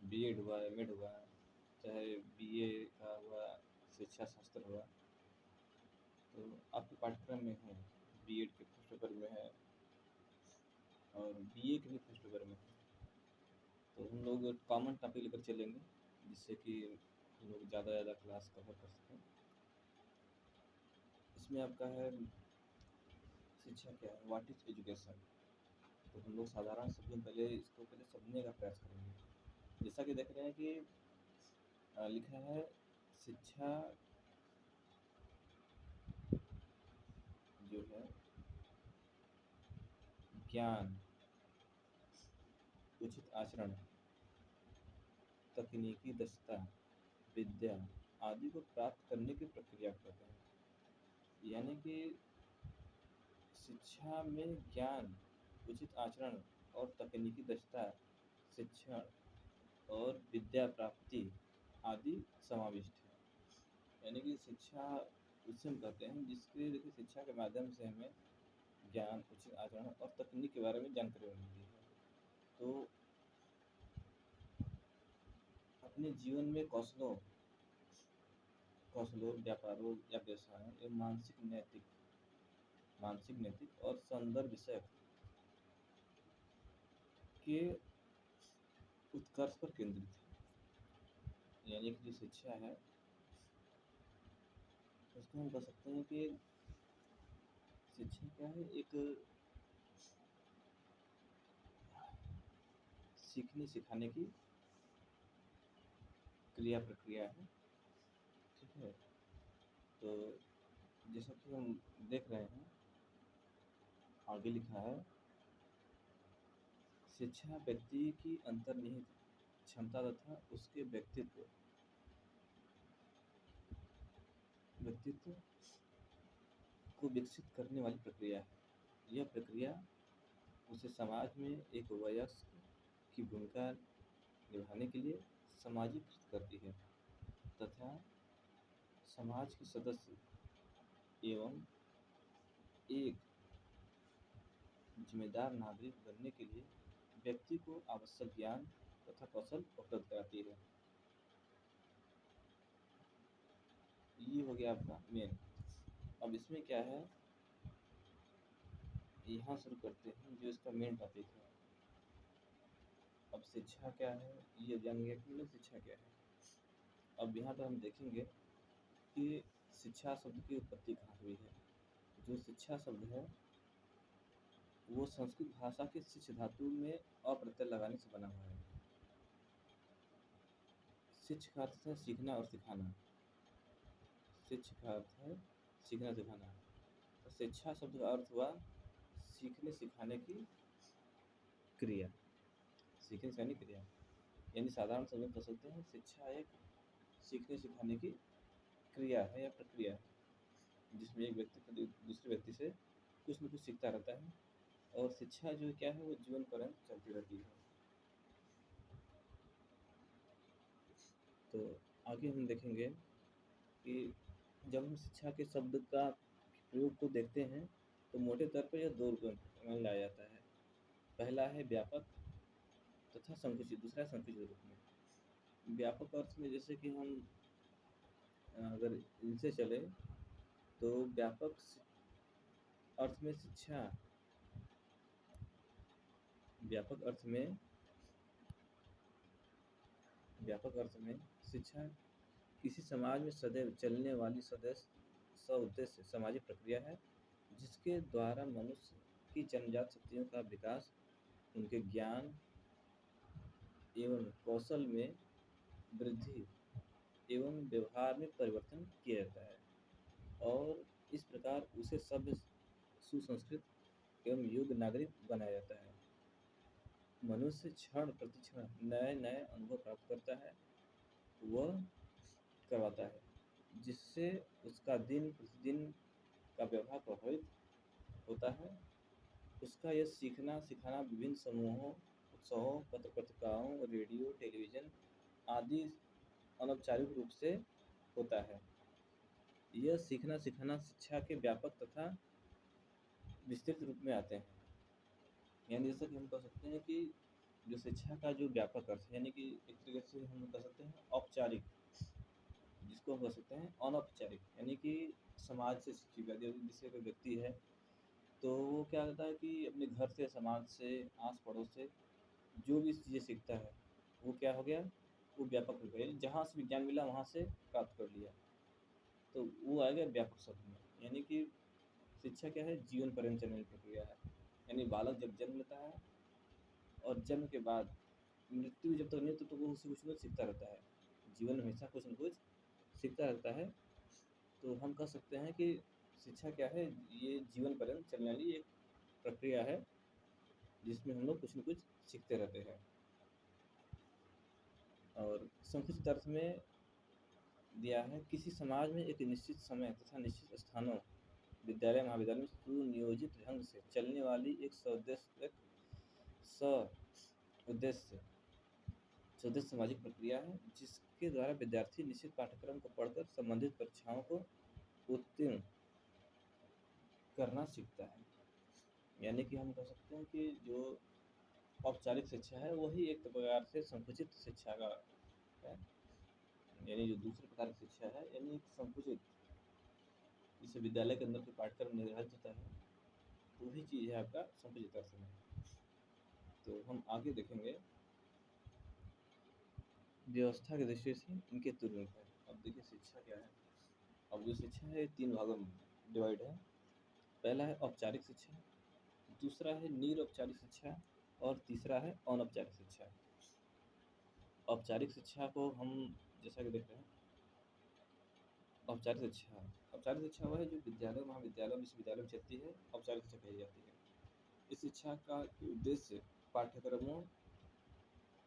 BEd हुआ, MEd हुआ, चाहे बीए का हुआ, शिक्षा शास्त्र हुआ, तो आपके पाठ्यक्रम में है, बीएड के फर्स्ट पेपर में है और बीए के भी फर्स्ट पेपर में है। तो हम लोग कॉमन टॉपिक लेकर चलेंगे, जिससे कि हम लोग ज़्यादा क्लास कवर कर सकें। इसमें आपका है शिक्षा क्या है, व्हाट इज़ एजुकेशन। तो हम लोग साधारण शब्दों में पहले इसको समझने का प्रयास करेंगे। जैसा कि देख रहे हैं कि लिखा है शिक्षा जो है ज्ञान, उचित आचरण, तकनीकी दक्षता, विद्या आदि को प्राप्त करने की प्रक्रिया को कहते हैं। यानी कि शिक्षा में ज्ञान, उचित आचरण और तकनीकी दक्षता, शिक्षण और विद्या प्राप्ति आदि समाविष्ट है। यानी कि शिक्षा उसे हम कहते हैं जिसके देखिए शिक्षा के माध्यम से हमें ज्ञान, उचित आचरण और तकनीक के बारे में जानकारी मिलती है। तो अपने जीवन में कौशलों व्यापारों या व्यवसायों एवं मानसिक नैतिक और संदर्भ विषय के उत्कर्ष पर केंद्रित है। यानी कि जो शिक्षा है उसको हम कह सकते हैं कि शिक्षा क्या है, एक सीखने सिखाने की क्रिया प्रक्रिया है। ठीक है, तो जैसा कि हम देख रहे हैं आगे लिखा है शिक्षा व्यक्ति की अंतर्निहित क्षमता तथा उसके व्यक्तित्व को विकसित करने वाली प्रक्रिया है। यह प्रक्रिया उसे समाज में एक वयस्क की भूमिका निभाने के लिए समाजीकृत करती है तथा समाज के सदस्य एवं एक जिम्मेदार नागरिक बनने के लिए व्यक्ति को आवश्यक ज्ञान तथा कौशल उपलब्ध कराती है। ये हो गया आपका मेन। अब इसमें क्या है, यहाँ शुरू करते हैं जो इसका मेन टॉपिक है। अब शिक्षा क्या है ये जान गया कि शिक्षा क्या है। अब यहाँ पर हम देखेंगे कि शिक्षा शब्द की उत्पत्ति कहाँ हुई है। जो शिक्षा शब्द है वो संस्कृत भाषा के शिक्ष धातु में अप्रत्यय लगाने से बना हुआ है। शिक्ष का अर्थ है सीखना और सिखाना। शिक्ष का अर्थ है सीखना सिखाना। तो शिक्षा शब्द का अर्थ हुआ सीखने सिखाने की क्रिया, सीखने सिखाने की क्रिया। यानी साधारण शब्द में कह सकते हैं शिक्षा एक सीखने सिखाने की क्रिया है या प्रक्रिया है, जिसमें एक व्यक्ति दूसरे व्यक्ति से कुछ न कुछ सीखता रहता है और शिक्षा जो क्या है वो जीवन पर्यंत चलती रहती है। तो आगे हम देखेंगे कि जब हम शिक्षा के शब्द का प्रयोग को देखते हैं तो मोटे तौर पर यह दो रूपों में लाया जाता है। पहला है व्यापक तथा संकुचित, दूसरा संकुचित रूप में। व्यापक अर्थ में जैसे कि हम अगर इनसे चले तो व्यापक अर्थ में शिक्षा, व्यापक अर्थ में शिक्षा किसी समाज में सदैव चलने वाली सउद्देश्य सामाजिक प्रक्रिया है जिसके द्वारा मनुष्य की जन्मजात शक्तियों का विकास, उनके ज्ञान एवं कौशल में वृद्धि एवं व्यवहार में परिवर्तन किया जाता है और इस प्रकार उसे सभ्य, सुसंस्कृत एवं योग्य नागरिक बनाया जाता है। मनुष्य क्षण प्रतिक्षण नए नए अनुभव प्राप्त करता है, वह करवाता है, जिससे उसका दिन प्रतिदिन का व्यवहार प्रभावित होता है। उसका यह सीखना सिखाना विभिन्न समूहों, उत्सवों, पत्र पत्रिकाओं, रेडियो, टेलीविज़न आदि अनौपचारिक रूप से होता है। यह सीखना सिखाना शिक्षा के व्यापक तथा विस्तृत रूप में आते हैं। यानी जैसा कि हम कह सकते हैं कि जो शिक्षा का जो व्यापक अर्थ है, यानी कि एक तरीके से हम कह सकते हैं औपचारिक, जिसको हम कह सकते हैं अनौपचारिक, यानी कि समाज से शिक्षित व्यक्ति, जैसे कोई व्यक्ति है तो वो क्या करता है कि अपने घर से, समाज से, आस पड़ोस से जो भी चीज़ें सीखता है वो क्या हो गया, वो व्यापक हो गया, यानी जहाँ से विज्ञान मिला वहाँ से प्राप्त कर लिया, तो वो आ गया व्यापक शब्द में। यानी कि शिक्षा क्या है, जीवन पर्यंत चलने वाली प्रक्रिया है, यानी बालक जब जन्म लेता है और जन्म के बाद मृत्यु जब तक नहीं होती तो वो उससे कुछ न कुछ सीखता रहता है, जीवन में हमेशा कुछ न कुछ सीखता रहता है। तो हम कह सकते हैं कि शिक्षा क्या है, ये जीवन पर्यंत चलने वाली एक प्रक्रिया है जिसमें हम लोग कुछ न कुछ सीखते रहते हैं। और संकुचित अर्थ में दिया है, किसी समाज में एक निश्चित समय तथा निश्चित स्थानों, विद्यालय महाविद्यालय में सुनियोजित ढंग से चलने वाली एक सउद्देश्य सउद्देश्य सामाजिक प्रक्रिया है, जिसके द्वारा विद्यार्थी निश्चित पाठ्यक्रम को पढ़कर संबंधित परीक्षाओं को उत्तीर्ण करना सीखता है। यानी कि हम कह सकते हैं कि जो औपचारिक शिक्षा है वही एक प्रकार से संकुचित शिक्षा का है, यानी जो दूसरे प्रकार की शिक्षा है, यानी एक संकुचित, जिसे विद्यालय के अंदर के पाठ्यक्रम निर्धारित होता है, तो वही चीज़ है आपका संकुचित अर्थ में। तो हम आगे देखेंगे व्यवस्था की दृष्टि से इनके तुल्य है। अब देखिए शिक्षा क्या है, अब जो शिक्षा है तीन भागों में डिवाइड है। पहला है औपचारिक शिक्षा, दूसरा है निरौपचारिक शिक्षा और तीसरा है अनौपचारिक शिक्षा। औपचारिक शिक्षा को हम जैसा कि देख रहे हैं, औपचारिक शिक्षा वह है जो विद्यालय, महाविद्यालय, विश्वविद्यालय में चलती है, औपचारिक शिक्षा कही जाती है। इस शिक्षा का उद्देश्य पाठ्यक्रमों,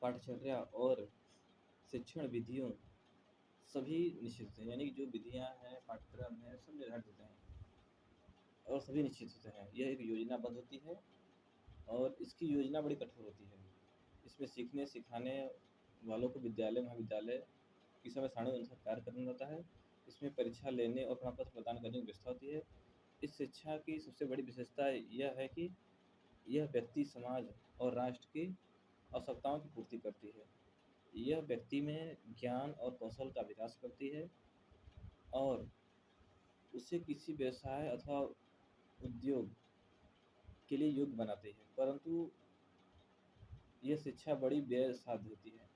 पाठचर्या और शिक्षण विधियों सभी निश्चित हैं, यानी कि जो विधियाँ हैं, पाठ्यक्रम हैं, सब निर्धारित होते हैं और सभी निश्चित होते हैं। यह एक योजनाबद्ध होती है और इसकी योजना बड़ी कठोर होती है। इसमें सीखने सिखाने वालों को विद्यालय, महाविद्यालय की समय सारणी अनुसार कार्य करना होता है। इसमें परीक्षा लेने और प्रमाण पत्र प्रदान करने की व्यवस्था होती है। इस शिक्षा की सबसे बड़ी विशेषता यह है कि यह व्यक्ति, समाज और राष्ट्र की आवश्यकताओं की पूर्ति करती है। यह व्यक्ति में ज्ञान और कौशल का विकास करती है और उसे किसी व्यवसाय अथवा उद्योग के लिए योग्य बनाती है, परंतु यह शिक्षा बड़ी व्यय साध्य होती है।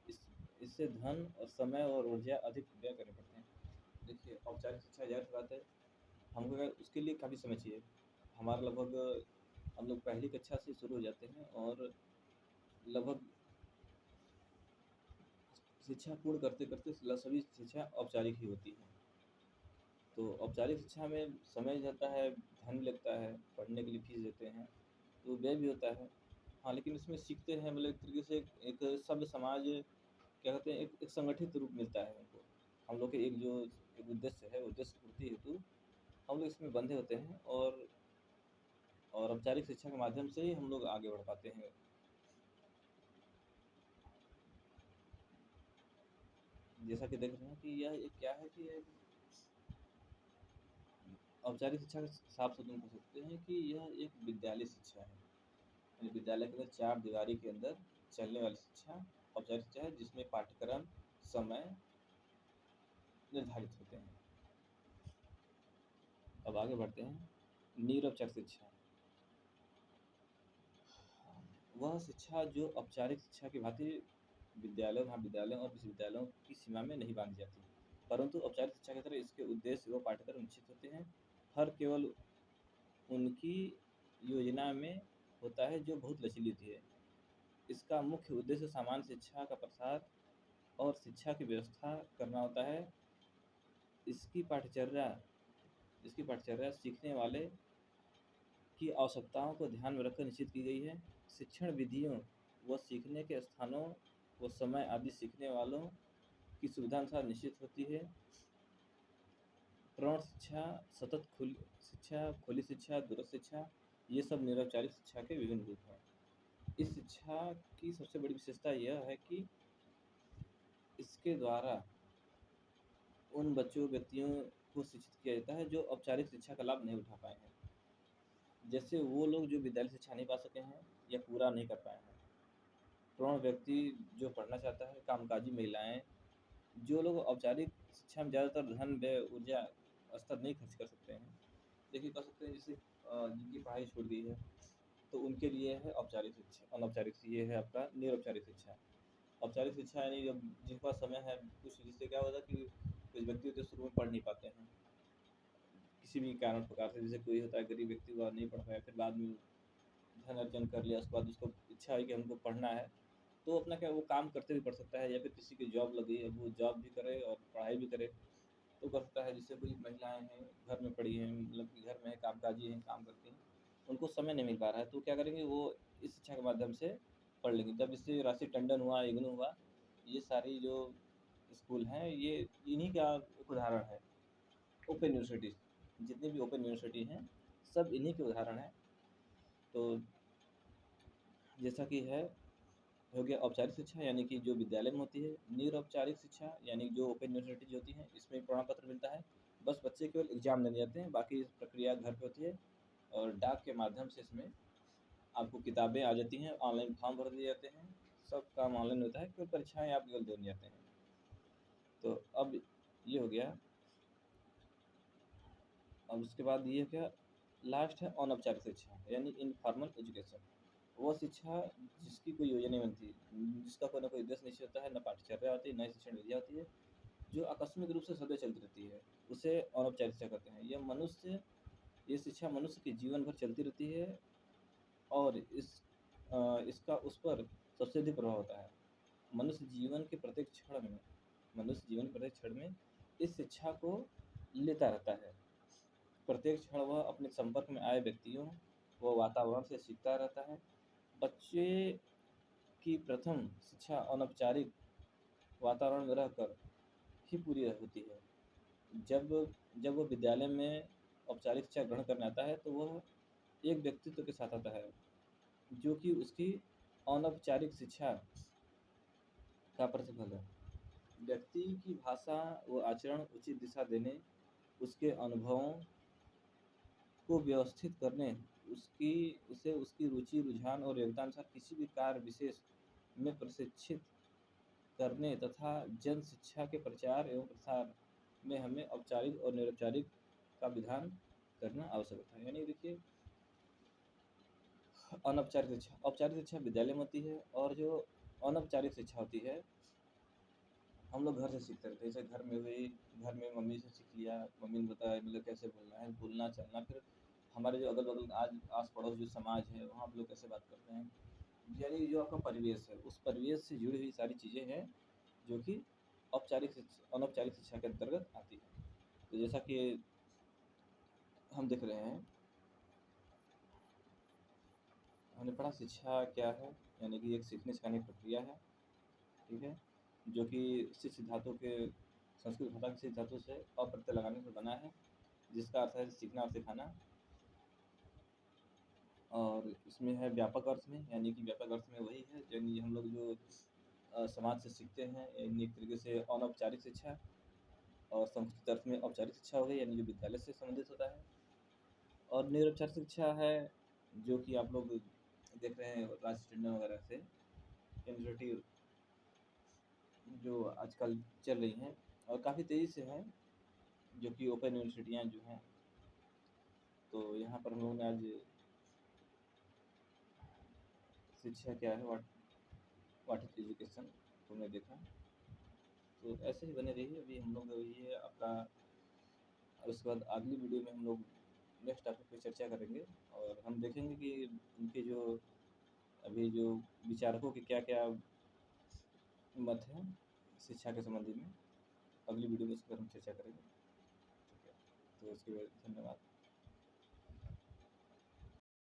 इस इससे धन और समय और ऊर्जा अधिक व्यय करने पड़ते हैं। देखिए औपचारिक शिक्षा ज़ाहिर सी बात है, हमको अगर उसके लिए काफ़ी समय चाहिए। हमारा लगभग हम लोग पहली कक्षा से शुरू हो जाते हैं और लगभग शिक्षा पूर्ण करते करते सभी शिक्षा औपचारिक ही होती है। तो औपचारिक शिक्षा में समय जाता है, धन लगता है, पढ़ने के लिए फीस देते हैं, तो व्यय भी होता है। हाँ, लेकिन इसमें सीखते हैं, मतलब एक तरीके से एक सभ्य समाज, क्या कहते हैं, एक संगठित रूप मिलता है हमको। हम लोग के एक जो एक उद्देश्य है, उद्देश्य पूर्ति हेतु हम लोग इसमें बंधे होते हैं और औपचारिक शिक्षा के माध्यम से ही हम लोग आगे बढ़ पाते हैं। जैसा कि देख रहे हैं कि यह एक क्या है कि यह औपचारिक शिक्षा के साफ शब्दों में कह सकते हैं कि यह एक विद्यालय शिक्षा है, यानी विद्यालय के अंदर चार दीवारी के अंदर चलने वाली शिक्षा औपचारिक शिक्षा है, जिसमें पाठ्यक्रम, समय निर्धारित होते हैं। अब आगे बढ़ते हैं। निरौपचारिक शिक्षा वह शिक्षा जो औपचारिक शिक्षा की भांति विद्यालयों, महाविद्यालयों और विश्वविद्यालयों की सीमा में नहीं बांधी जाती, परंतु औपचारिक शिक्षा की तरह इसके उद्देश्य व पाठ्यक्रम निश्चित होते हैं। हर केवल उनकी योजना में होता है जो बहुत लचीली होती है। इसका मुख्य उद्देश्य सामान्य शिक्षा का प्रसार और शिक्षा की व्यवस्था करना होता है। इसकी पाठ्यचर्या इसकी पाठ्यचर्या सीखने वाले की आवश्यकताओं को ध्यान में रखकर निश्चित की गई है। शिक्षण विधियों व सीखने के स्थानों व समय आदि सीखने वालों की सुविधा अनुसार निश्चित होती है। प्रौढ़ शिक्षा, सतत खुली शिक्षा, खुली शिक्षा, दूरस्थ शिक्षा, ये सब निरौपचारिक शिक्षा के विभिन्न रूप हैं। इस शिक्षा की सबसे बड़ी विशेषता यह है कि इसके द्वारा उन बच्चों, व्यक्तियों को शिक्षित किया जाता है जो औपचारिक शिक्षा का लाभ नहीं उठा पाए हैं। जैसे वो लोग जो विद्यालय शिक्षा नहीं पा सके हैं या पूरा नहीं कर पाए हैं, प्रौढ़ व्यक्ति जो पढ़ना चाहता है, कामकाजी महिलाएँ, जो लोग औपचारिक शिक्षा में ज़्यादातर धन, व्यय, ऊर्जा स्तर नहीं खर्च कर सकते हैं। देखिए, कह सकते हैं जैसे जिनकी पढ़ाई छूट गई है, तो उनके लिए है औपचारिक शिक्षा। अनौपचारिक ये है आपका निरौपचारिक शिक्षा। औपचारिक शिक्षा यानी जब जिनके पास समय है, कुछ जिससे क्या होता है कि कुछ व्यक्ति होते हैं शुरू में पढ़ नहीं पाते हैं, किसी भी कारण प्रकार से। जैसे कोई होता है गरीब व्यक्ति, वह नहीं पढ़ पाया, फिर बाद में धन अर्जन कर लिया, उसके बाद उसको इच्छा है कि हमको पढ़ना है, तो अपना क्या वो काम करते हुए पढ़ सकता है, या फिर किसी की जॉब लगी है, वो जॉब भी करे और पढ़ाई भी करे, तो कर सकता है। जिससे कोई महिलाएँ हैं, घर में पड़ी हैं, मतलब कि घर में है, कामकाजी हैं, काम करती हैं, उनको समय नहीं मिल पा रहा है, तो क्या करेंगे वो इस शिक्षा के माध्यम से पढ़ लेंगे। जब इससे राशि टंडन हुआ, इग्नू हुआ, ये सारी जो स्कूल हैं, ये इन्हीं का एक उदाहरण है। ओपन यूनिवर्सिटीज़, जितनी भी ओपन यूनिवर्सिटी हैं, सब इन्हीं के उदाहरण हैं। तो जैसा कि है, हो गया औपचारिक शिक्षा यानी कि जो विद्यालय में होती है। निरौपचारिक शिक्षा यानी जो ओपन यूनिवर्सिटी जो होती है, इसमें प्रमाण पत्र मिलता है, बस बच्चे केवल एग्ज़ाम देने जाते हैं, बाकी प्रक्रिया घर पे होती है, और डाक के माध्यम से इसमें आपको किताबें आ जाती हैं, ऑनलाइन फॉर्म भर दिए जाते हैं, सब काम ऑनलाइन होता है, केवल परीक्षाएँ आप केवल देने जाते हैं। तो अब ये हो गया। अब उसके बाद ये क्या, लास्ट है अनौपचारिक शिक्षा यानी इनफॉर्मल एजुकेशन। वो शिक्षा जिसकी कोई योजना नहीं बनती, जिसका कोई ना कोई उद्देश्य निश्चित होता है, ना पाठ्यचर्या होती है, ना ही शिक्षण विधि होती है, जो आकस्मिक रूप से सदैव चलती रहती है, उसे अनौपचारिक शिक्षा कहते हैं। ये शिक्षा मनुष्य के जीवन भर चलती रहती है, और इसका उस पर सबसे अधिक प्रभाव होता है। मनुष्य जीवन के प्रत्येक क्षण में मनुष्य जीवन के प्रत्येक क्षण में इस शिक्षा को लेता रहता है। प्रत्येक क्षण वह अपने संपर्क में आए व्यक्तियों व वातावरण से सीखता रहता है। बच्चे की प्रथम शिक्षा अनौपचारिक वातावरण में रहकर ही पूरी होती है। जब जब वह विद्यालय में औपचारिक शिक्षा ग्रहण करने आता है, तो वह एक व्यक्तित्व के साथ आता है, जो कि उसकी अनौपचारिक शिक्षा का प्रतिफल है। व्यक्ति की भाषा व आचरण उचित दिशा देने, उसके अनुभवों को व्यवस्थित करने, उसे उसकी रुचि, रुझान और योग्यता अनुसार किसी भी कार्य विशेष में प्रशिक्षित करने तथा जन शिक्षा के प्रचार एवं प्रसार में हमें औपचारिक और निरौपचारिक का विधान करना आवश्यक होता है। यानी देखिए, अनौपचारिक शिक्षा, औपचारिक शिक्षा विद्यालय में होती है, और जो अनौपचारिक शिक्षा होती है, हम लोग घर से सीखते रहते हैं। जैसे घर में हुई, घर में मम्मी से सीख लिया, मम्मी ने बताया मतलब कैसे बोलना है, बोलना चलना, फिर हमारे जो अगल बगल आज आस पड़ोस जो समाज है, वहाँ आप लोग कैसे बात करते हैं, यानी जो आपका परिवेश है, उस परिवेश से जुड़ी हुई सारी चीज़ें हैं, जो कि अनौपचारिक शिक्षा के अंतर्गत आती है। तो जैसा कि हम देख रहे हैं, हमने पढ़ा शिक्षा क्या है, यानी कि एक सीखने सिखाने की प्रक्रिया है, ठीक है, जो कि शिक्षित धातु के संस्कृत भाषा के शिक्षित धातु से अप्रत्यय लगाने से बना है, जिसका अर्थ है सीखना और सिखाना। और इसमें है व्यापक अर्थ में, यानी कि व्यापक अर्थ में वही है, यानी हम लोग जो समाज से सीखते हैं, यानी एक तरीके से अनौपचारिक शिक्षा। और संस्कृत अर्थ में औपचारिक शिक्षा हो गई, यानी जो विद्यालय से संबंधित होता है। और निरौपचारिक शिक्षा है, जो कि आप लोग देख रहे हैं राजनीति टंडन वगैरह से यूनिवर्सिटी जो आजकल चल रही हैं, और काफ़ी तेज़ी से हैं, जो कि ओपन यूनिवर्सिटियाँ जो हैं। तो यहाँ पर हम लोगों ने आज शिक्षा क्या है, व्हाट इज़ एजुकेशन, तुमने देखा। तो ऐसे ही बने रहिए। अभी हम लोग ये आपका, और उसके बाद अगली वीडियो में हम लोग नेक्स्ट टॉपिक पे चर्चा करेंगे, और हम देखेंगे कि उनके जो अभी जो विचारकों के क्या क्या मत हैं शिक्षा के संबंधी में। अगली वीडियो में इस पर हम चर्चा करेंगे। ठीक है, तो इसके लिए धन्यवाद।